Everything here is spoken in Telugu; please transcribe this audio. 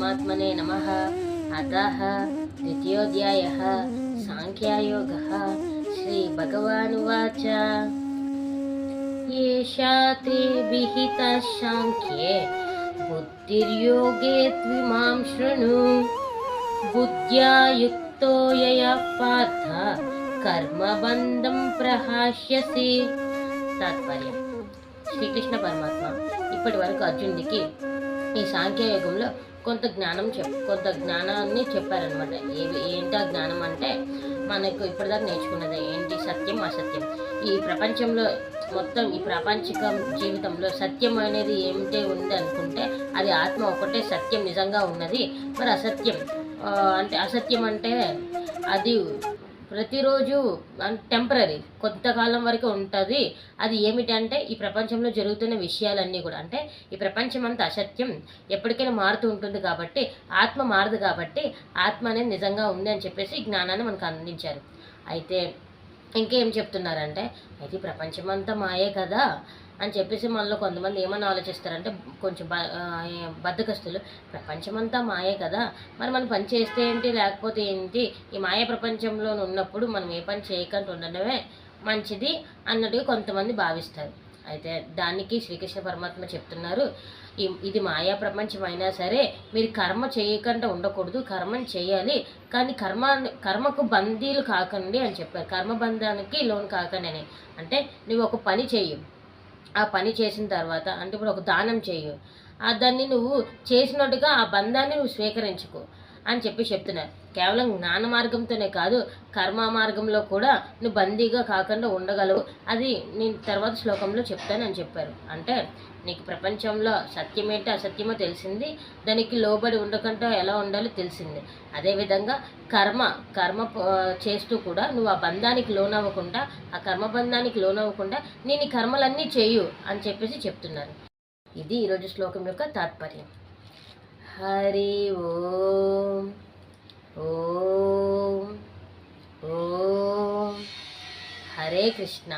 परमात्मने नमः। अतः द्वितीयोऽध्यायः सांख्ययोगः। श्रीभगवानुवाच येषा ते विहितः सांख्ये बुद्धिर्योगे त्विमां शृणु। बुद्ध्या युक्तो यया पार्थ कर्मबन्धं प्रहास्यसि। తాత్పర్యం. శ్రీకృష్ణ పరమాత్మ ఇప్పటి వరకు అర్జునుడికి ఈ సాంఖ్యయోగంలో కొంత జ్ఞానాన్ని చెప్పారనమాట. ఏంటి ఆ జ్ఞానం అంటే మనకు ఇప్పటిదాకా నేర్చుకున్నది ఏంటి, సత్యం అసత్యం. ఈ ప్రపంచంలో మొత్తం ఈ ప్రాపంచిక జీవితంలో సత్యం అనేది ఏమిటే ఉంది అనుకుంటే అది ఆత్మ ఒకటే సత్యం నిజంగా ఉన్నది. మరి అసత్యం అంటే అది ప్రతిరోజు టెంపరీ, కొంతకాలం వరకు ఉంటుంది. అది ఏమిటంటే ఈ ప్రపంచంలో జరుగుతున్న విషయాలన్నీ కూడా, అంటే ఈ ప్రపంచం అంతా అసత్యం, ఎప్పటికైనా మారుతూ ఉంటుంది కాబట్టి ఆత్మ మారదు, కాబట్టి ఆత్మ అనేది నిజంగా ఉంది అని చెప్పేసి జ్ఞానాన్ని మనకు అందించారు. అయితే ఇంకేం చెప్తున్నారంటే అయితే ప్రపంచమంతా మాయే కదా అని చెప్పేసి మనలో కొంతమంది ఏమన్నా ఆలోచిస్తారంటే కొంచెం బద్ధకస్తులు, ప్రపంచమంతా మాయే కదా, మరి మనం పని చేస్తే ఏంటి లేకపోతే ఏంటి, ఈ మాయ ప్రపంచంలో ఉన్నప్పుడు మనం ఏ పని చేయకుండా ఉండడమే మంచిది అన్నట్టుగా కొంతమంది భావిస్తారు. అయితే దానికి శ్రీకృష్ణ పరమాత్మ చెప్తున్నారు, ఇది మాయా ప్రపంచం అయినా సరే మీరు కర్మ చేయకుండా ఉండకూడదు, కర్మని చేయాలి, కానీ కర్మకు బందీలు కాకండి అని చెప్పారు. కర్మబంధానికి లోన్ కాకండి అని అంటే నువ్వు ఒక పని చేయు, ఆ పని చేసిన తర్వాత అంటే ఇప్పుడు ఒక దానం చేయు, దాన్ని నువ్వు చేసినట్టుగా ఆ బంధాన్ని నువ్వు స్వీకరించుకో అని చెప్తున్నారు. కేవలం జ్ఞాన మార్గంతోనే కాదు, కర్మ మార్గంలో కూడా నువ్వు బందీగా కాకుండా ఉండగలవు. అది నేను తర్వాత శ్లోకంలో చెప్తానని చెప్పారు. అంటే నీకు ప్రపంచంలో సత్యమేంటో అసత్యమో తెలిసింది, దానికి లోబడి ఉండకుండా ఎలా ఉండాలో తెలిసింది. అదేవిధంగా కర్మ చేస్తూ కూడా నువ్వు ఆ బంధానికి లోనవ్వకుండా, ఆ కర్మబంధానికి లోనవ్వకుండా నేను ఈ కర్మలన్నీ చేయు అని చెప్పేసి చెప్తున్నారు. ఇది ఈరోజు శ్లోకం యొక్క తాత్పర్యం. హరి ఓం ఓం ఓం. హరే కృష్ణ.